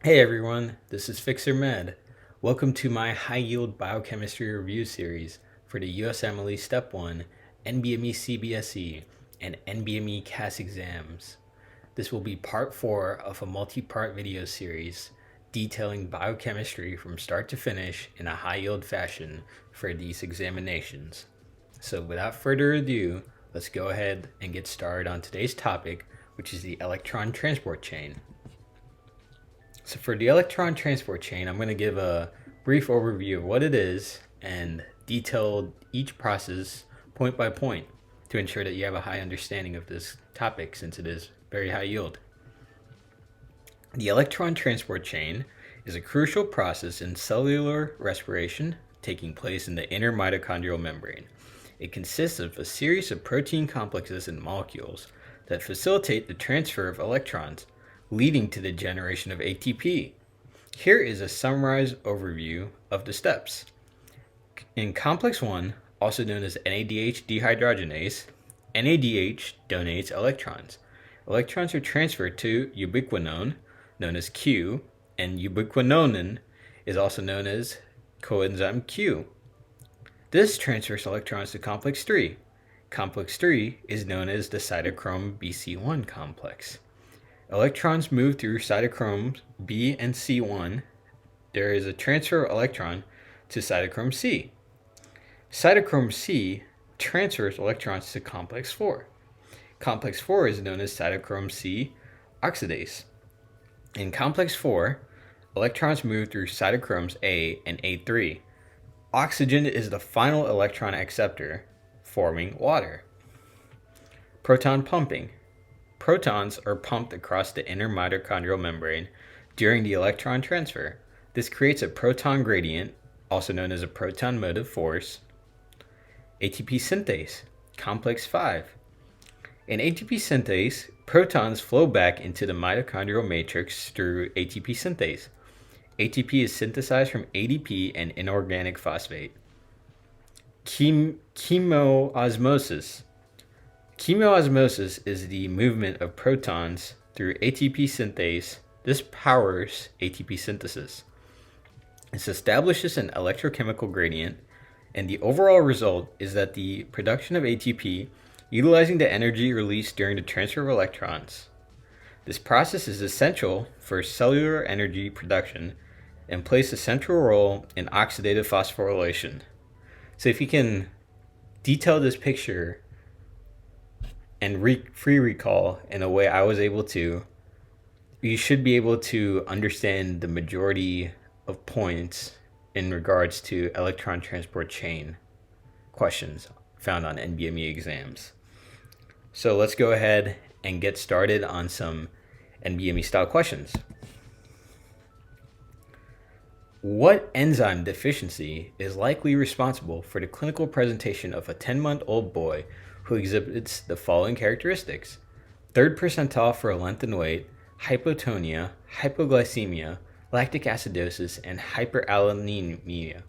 Hey everyone, this is FixerMed. Welcome to my high-yield biochemistry review series for the USMLE Step 1, NBME CBSE, and NBME CAS Exams. This will be part 4 of a multi-part video series detailing biochemistry from start to finish in a high-yield fashion for these examinations. So without further ado, let's go ahead and get started on today's topic, which is the electron transport chain. So for the electron transport chain, I'm going to give a brief overview of what it is and detail each process point by point to ensure that you have a high understanding of this topic since it is very high yield. The electron transport chain is a crucial process in cellular respiration taking place in the inner mitochondrial membrane. It consists of a series of protein complexes and molecules that facilitate the transfer of electrons, leading to the generation of ATP. Here is a summarized overview of the steps. In complex 1, also known as NADH dehydrogenase, NADH donates electrons. Electrons are transferred to ubiquinone, known as Q, and ubiquinonin is also known as coenzyme Q. This transfers electrons to complex 3. Complex 3 is known as the cytochrome BC1 complex. Electrons move through cytochromes B and C1. There is a transfer of electron to cytochrome C. Cytochrome C transfers electrons to complex 4. Complex 4 is known as cytochrome C oxidase. In complex 4, electrons move through cytochromes A and A3. Oxygen is the final electron acceptor, forming water. Proton pumping. Protons are pumped across the inner mitochondrial membrane during the electron transfer. This creates a proton gradient, also known as a proton motive force. ATP synthase, complex 5. In ATP synthase, protons flow back into the mitochondrial matrix through ATP synthase. ATP is synthesized from ADP and inorganic phosphate. Chemoosmosis. Chemoosmosis is the movement of protons through ATP synthase. This powers ATP synthesis. This establishes an electrochemical gradient, and the overall result is that the production of ATP utilizing the energy released during the transfer of electrons. This process is essential for cellular energy production and plays a central role in oxidative phosphorylation. So if you can detail this picture and free recall in a way I was able to, you should be able to understand the majority of points in regards to electron transport chain questions found on NBME exams. So let's go ahead and get started on some NBME style questions. What enzyme deficiency is likely responsible for the clinical presentation of a 10-month-old boy who exhibits the following characteristics? Third percentile for length and weight, hypotonia, hypoglycemia, lactic acidosis, and hyperalinemia.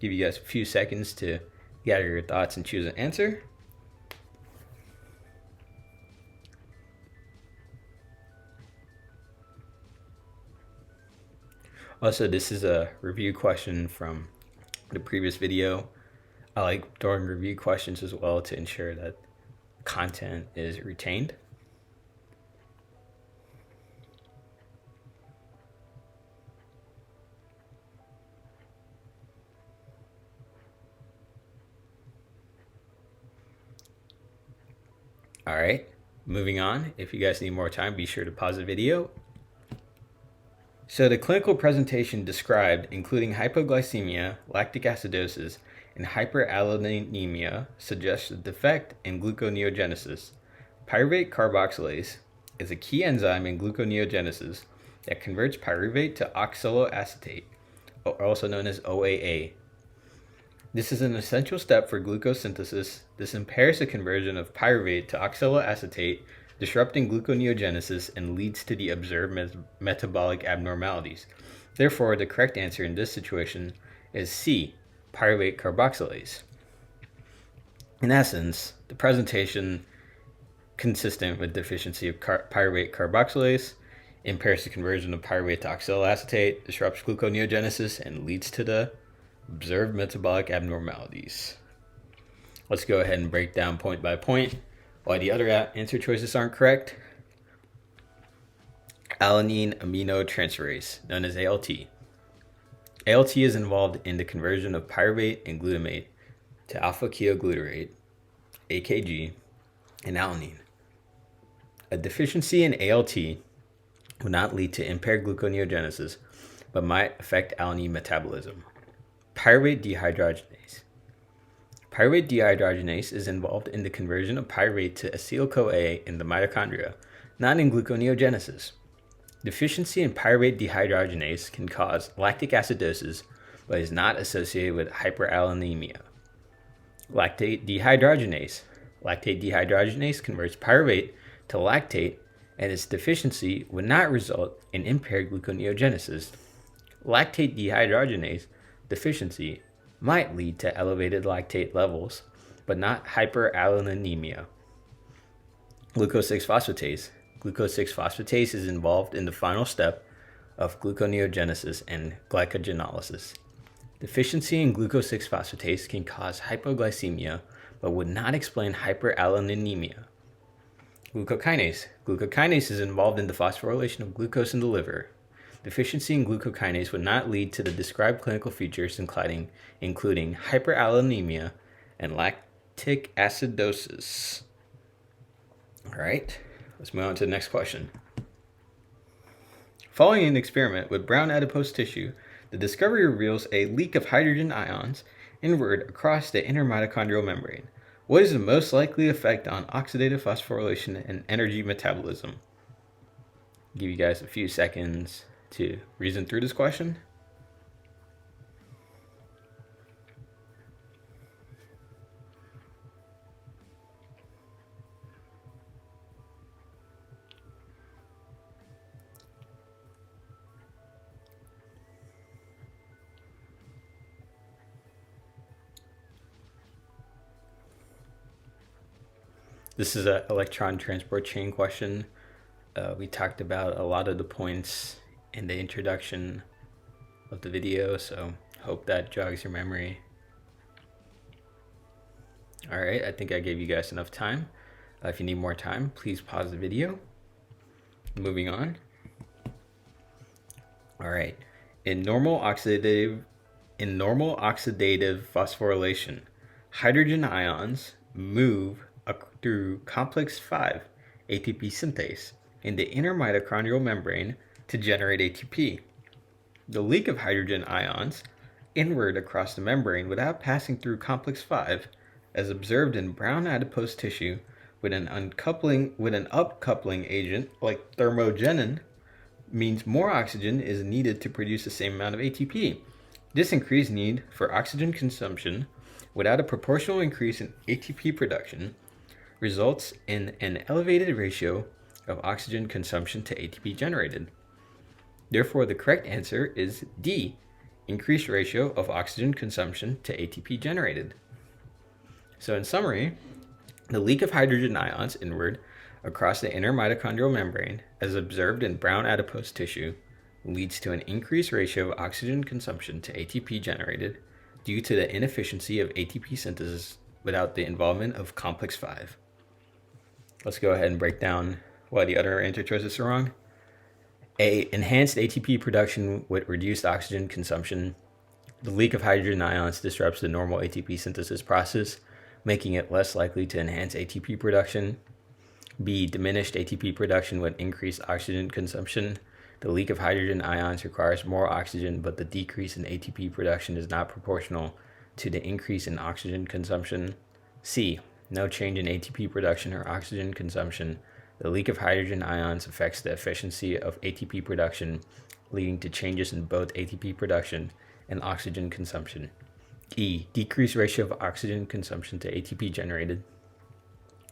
Give you guys a few seconds to gather your thoughts and choose an answer. Also, this is a review question from the previous video. I like throwing review questions as well to ensure that content is retained. All right, moving on. If you guys need more time, be sure to pause the video. So the clinical presentation described, including hypoglycemia, lactic acidosis, and hyperalinemia, suggests a defect in gluconeogenesis. Pyruvate carboxylase is a key enzyme in gluconeogenesis that converts pyruvate to oxaloacetate, also known as OAA. This is an essential step for glucose synthesis. This impairs the conversion of pyruvate to oxaloacetate, disrupting gluconeogenesis, and leads to the observed metabolic abnormalities. Therefore, the correct answer in this situation is C, pyruvate carboxylase. In essence, the presentation consistent with deficiency of pyruvate carboxylase impairs the conversion of pyruvate to oxaloacetate, disrupts gluconeogenesis, and leads to the observed metabolic abnormalities. Let's go ahead and break down point by point why the other answer choices aren't correct. Alanine aminotransferase, known as ALT. ALT is involved in the conversion of pyruvate and glutamate to alpha-ketoglutarate, AKG, and alanine. A deficiency in ALT would not lead to impaired gluconeogenesis, but might affect alanine metabolism. Pyruvate dehydrogenase. Pyruvate dehydrogenase is involved in the conversion of pyruvate to acetyl-CoA in the mitochondria, not in gluconeogenesis. Deficiency in pyruvate dehydrogenase can cause lactic acidosis, but is not associated with hyperalinemia. Lactate dehydrogenase. Lactate dehydrogenase converts pyruvate to lactate, and its deficiency would not result in impaired gluconeogenesis. Lactate dehydrogenase deficiency might lead to elevated lactate levels, but not hyperalinemia. Glucose-6-phosphatase. Glucose-6-phosphatase is involved in the final step of gluconeogenesis and glycogenolysis. Deficiency in glucose-6-phosphatase can cause hypoglycemia, but would not explain hyperalinemia. Glucokinase. Glucokinase is involved in the phosphorylation of glucose in the liver. Deficiency in glucokinase would not lead to the described clinical features including hyperalinemia and lactic acidosis. All right, let's move on to the next question. Following an experiment with brown adipose tissue, the discovery reveals a leak of hydrogen ions inward across the inner mitochondrial membrane. What is the most likely effect on oxidative phosphorylation and energy metabolism? I'll give you guys a few seconds to reason through this question. This is an electron transport chain question. We talked about a lot of the points in the introduction of the video, so hope that jogs your memory. All right, I think I gave you guys enough time. If you need more time, please pause the video. Moving on. All right, in normal oxidative phosphorylation, hydrogen ions move through complex 5 ATP synthase in the inner mitochondrial membrane to generate ATP. The leak of hydrogen ions inward across the membrane without passing through complex 5, as observed in brown adipose tissue with an upcoupling agent like thermogenin, means more oxygen is needed to produce the same amount of ATP. This increased need for oxygen consumption without a proportional increase in ATP production results in an elevated ratio of oxygen consumption to ATP generated. Therefore, the correct answer is D, increased ratio of oxygen consumption to ATP generated. So in summary, the leak of hydrogen ions inward across the inner mitochondrial membrane, as observed in brown adipose tissue, leads to an increased ratio of oxygen consumption to ATP generated due to the inefficiency of ATP synthesis without the involvement of complex 5. Let's go ahead and break down why the other answer choices are wrong. A, enhanced ATP production with reduced oxygen consumption. The leak of hydrogen ions disrupts the normal ATP synthesis process, making it less likely to enhance ATP production. B, diminished ATP production with increased oxygen consumption. The leak of hydrogen ions requires more oxygen, but the decrease in ATP production is not proportional to the increase in oxygen consumption. C, no change in ATP production or oxygen consumption. The leak of hydrogen ions affects the efficiency of ATP production, leading to changes in both ATP production and oxygen consumption. E, decreased ratio of oxygen consumption to ATP generated.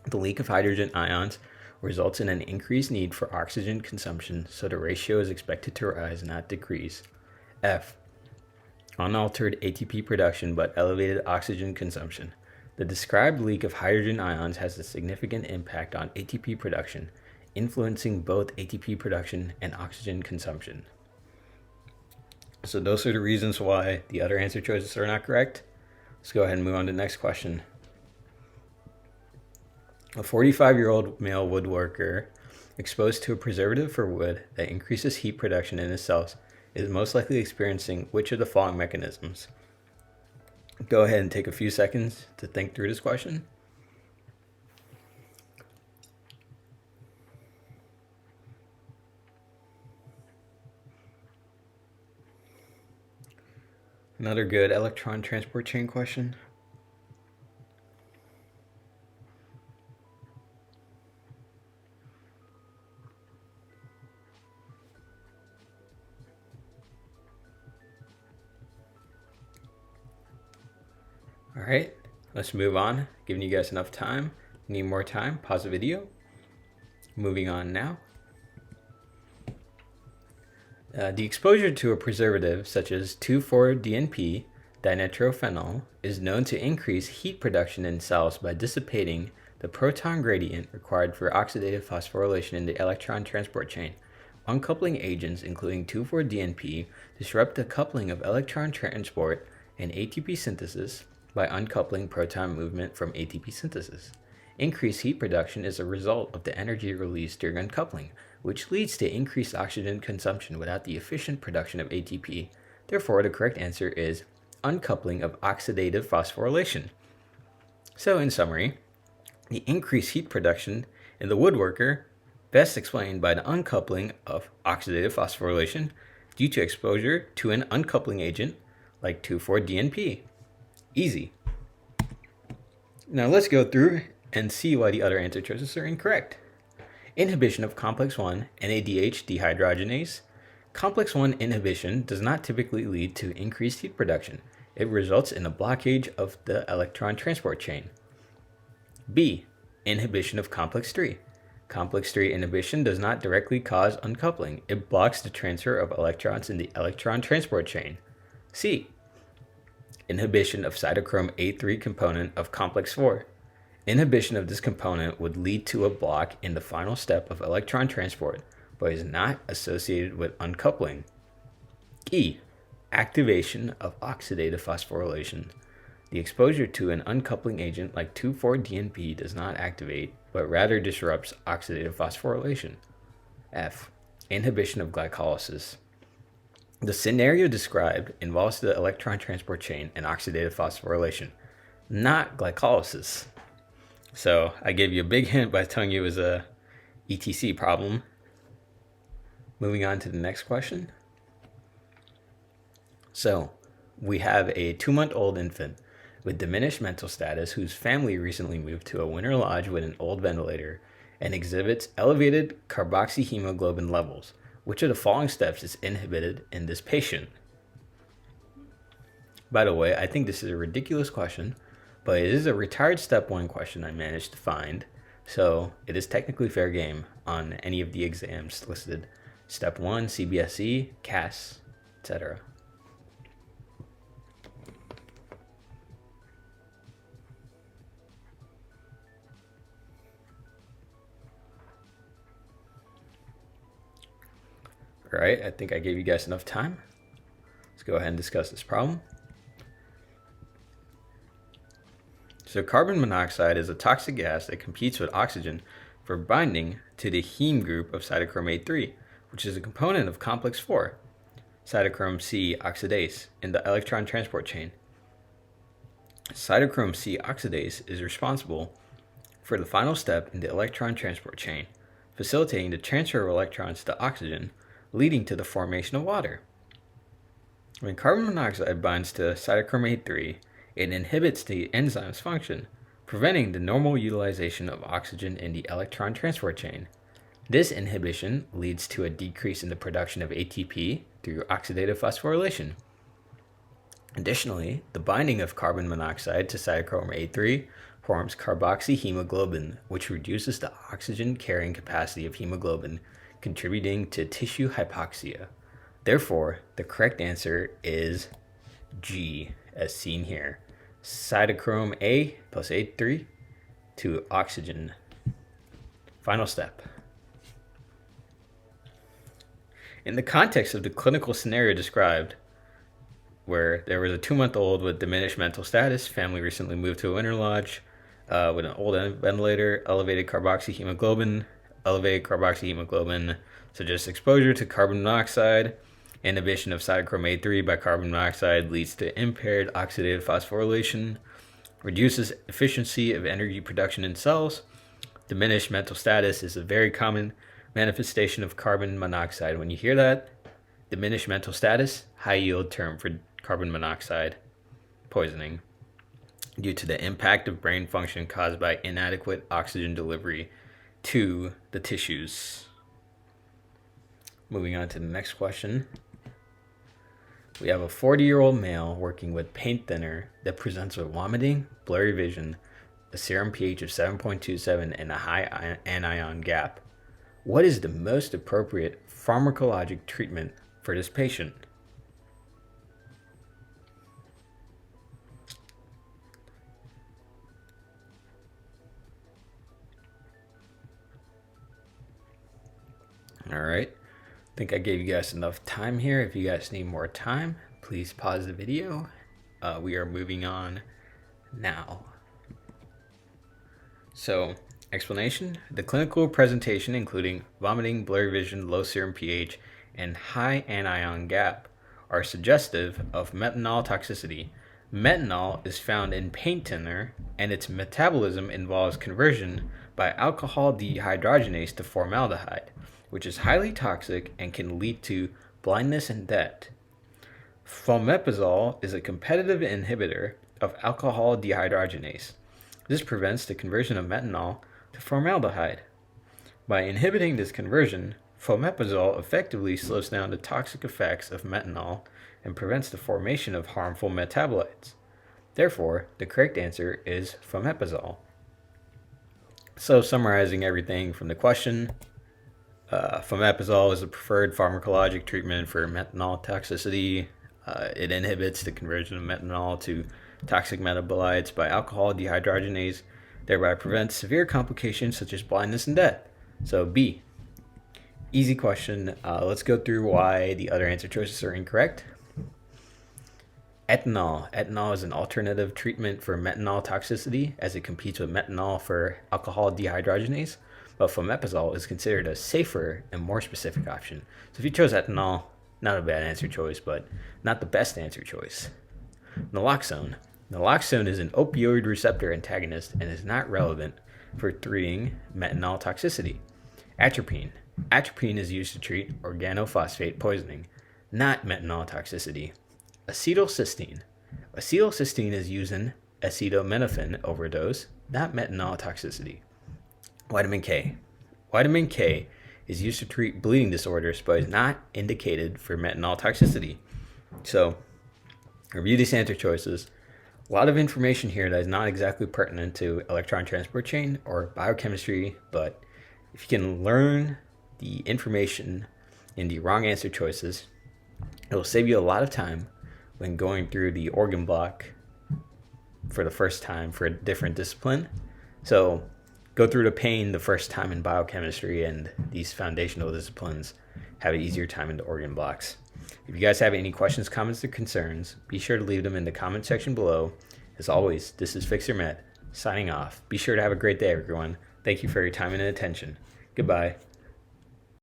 The leak of hydrogen ions results in an increased need for oxygen consumption, so the ratio is expected to rise, not decrease. F, unaltered ATP production but elevated oxygen consumption. The described leak of hydrogen ions has a significant impact on ATP production, influencing both ATP production and oxygen consumption. So those are the reasons why the other answer choices are not correct. Let's go ahead and move on to the next question. A 45-year-old male woodworker exposed to a preservative for wood that increases heat production in his cells is most likely experiencing which of the following mechanisms? Go ahead and take a few seconds to think through this question. Another good electron transport chain question. All right, let's move on. Giving you guys enough time. Need more time? Pause the video. Moving on now. The exposure to a preservative such as 2,4-DNP dinitrophenol is known to increase heat production in cells by dissipating the proton gradient required for oxidative phosphorylation in the electron transport chain. Uncoupling agents, including 2,4-DNP, disrupt the coupling of electron transport and ATP synthesis by uncoupling proton movement from ATP synthesis. Increased heat production is a result of the energy released during uncoupling, which leads to increased oxygen consumption without the efficient production of ATP. Therefore, the correct answer is uncoupling of oxidative phosphorylation. So, in summary, the increased heat production in the woodworker best explained by the uncoupling of oxidative phosphorylation due to exposure to an uncoupling agent like 2,4-DNP. Easy. Now let's go through and see why the other answer choices are incorrect. Inhibition of complex 1 NADH dehydrogenase. Complex 1 inhibition does not typically lead to increased heat production. It results in a blockage of the electron transport chain. B. Inhibition of complex 3. Complex 3 inhibition does not directly cause uncoupling. It blocks the transfer of electrons in the electron transport chain. C. Inhibition of cytochrome A3 component of complex 4. Inhibition of this component would lead to a block in the final step of electron transport, but is not associated with uncoupling. E. Activation of oxidative phosphorylation. The exposure to an uncoupling agent like 2,4-DNP does not activate, but rather disrupts oxidative phosphorylation. F. Inhibition of glycolysis. The scenario described involves the electron transport chain and oxidative phosphorylation, not glycolysis. So I gave you a big hint by telling you it was a ETC problem. Moving on to the next question. So we have a 2-month-old infant with diminished mental status whose family recently moved to a winter lodge with an old ventilator and exhibits elevated carboxyhemoglobin levels. Which of the following steps is inhibited in this patient? By the way, I think this is a ridiculous question, but it is a retired step 1 question I managed to find, so it is technically fair game on any of the exams listed. Step 1, CBSE, CAS, etc. All right, I think I gave you guys enough time. Let's go ahead and discuss this problem. So carbon monoxide is a toxic gas that competes with oxygen for binding to the heme group of cytochrome A3, which is a component of complex 4, cytochrome C oxidase, in the electron transport chain. Cytochrome C oxidase is responsible for the final step in the electron transport chain, facilitating the transfer of electrons to oxygen, leading to the formation of water. When carbon monoxide binds to cytochrome A3, it inhibits the enzyme's function, preventing the normal utilization of oxygen in the electron transport chain. This inhibition leads to a decrease in the production of ATP through oxidative phosphorylation. Additionally, the binding of carbon monoxide to cytochrome A3 forms carboxyhemoglobin, which reduces the oxygen carrying capacity of hemoglobin, contributing to tissue hypoxia. Therefore, the correct answer is G, as seen here. Cytochrome A plus A3 to oxygen. Final step. In the context of the clinical scenario described, where there was a 2-month-old with diminished mental status, family recently moved to a winter lodge with an old ventilator, elevated carboxyhemoglobin, suggests exposure to carbon monoxide. Inhibition of cytochrome A3 by carbon monoxide leads to impaired oxidative phosphorylation, reduces efficiency of energy production in cells. Diminished mental status is a very common manifestation of carbon monoxide. When you hear that, diminished mental status, high yield term for carbon monoxide poisoning due to the impact of brain function caused by inadequate oxygen delivery to the tissues. Moving on to the next question. We have a 40-year-old male working with paint thinner that presents with vomiting, blurry vision, a serum pH of 7.27, and a high anion gap. What is the most appropriate pharmacologic treatment for this patient? All right. I think I gave you guys enough time here. If you guys need more time, please pause the video. We are moving on now. So, explanation. The clinical presentation, including vomiting, blurry vision, low serum pH, and high anion gap, are suggestive of methanol toxicity. Methanol is found in paint thinner, and its metabolism involves conversion by alcohol dehydrogenase to formaldehyde, which is highly toxic and can lead to blindness and death. Fomepizole is a competitive inhibitor of alcohol dehydrogenase. This prevents the conversion of methanol to formaldehyde. By inhibiting this conversion, fomepizole effectively slows down the toxic effects of methanol and prevents the formation of harmful metabolites. Therefore, the correct answer is fomepizole. So, summarizing everything from the question, fomepizole is the preferred pharmacologic treatment for methanol toxicity. It inhibits the conversion of methanol to toxic metabolites by alcohol dehydrogenase, thereby prevents severe complications such as blindness and death. So B. Easy question. Let's go through why the other answer choices are incorrect. Ethanol. Ethanol is an alternative treatment for methanol toxicity as it competes with methanol for alcohol dehydrogenase, but fomepizole is considered a safer and more specific option. So if you chose ethanol, not a bad answer choice, but not the best answer choice. Naloxone. Naloxone is an opioid receptor antagonist and is not relevant for treating methanol toxicity. Atropine. Atropine is used to treat organophosphate poisoning, not methanol toxicity. Acetylcysteine. Acetylcysteine is used in acetaminophen overdose, not methanol toxicity. Vitamin K. Vitamin K is used to treat bleeding disorders, but is not indicated for methanol toxicity. So, review these answer choices. A lot of information here that is not exactly pertinent to electron transport chain or biochemistry, but if you can learn the information in the wrong answer choices, it will save you a lot of time when going through the organ block for the first time for a different discipline. So go through the pain the first time in biochemistry, and these foundational disciplines have an easier time in the organ blocks. If you guys have any questions, comments, or concerns, be sure to leave them in the comment section below. As always, this is FixerMed signing off. Be sure to have a great day, everyone. Thank you for your time and attention. Goodbye.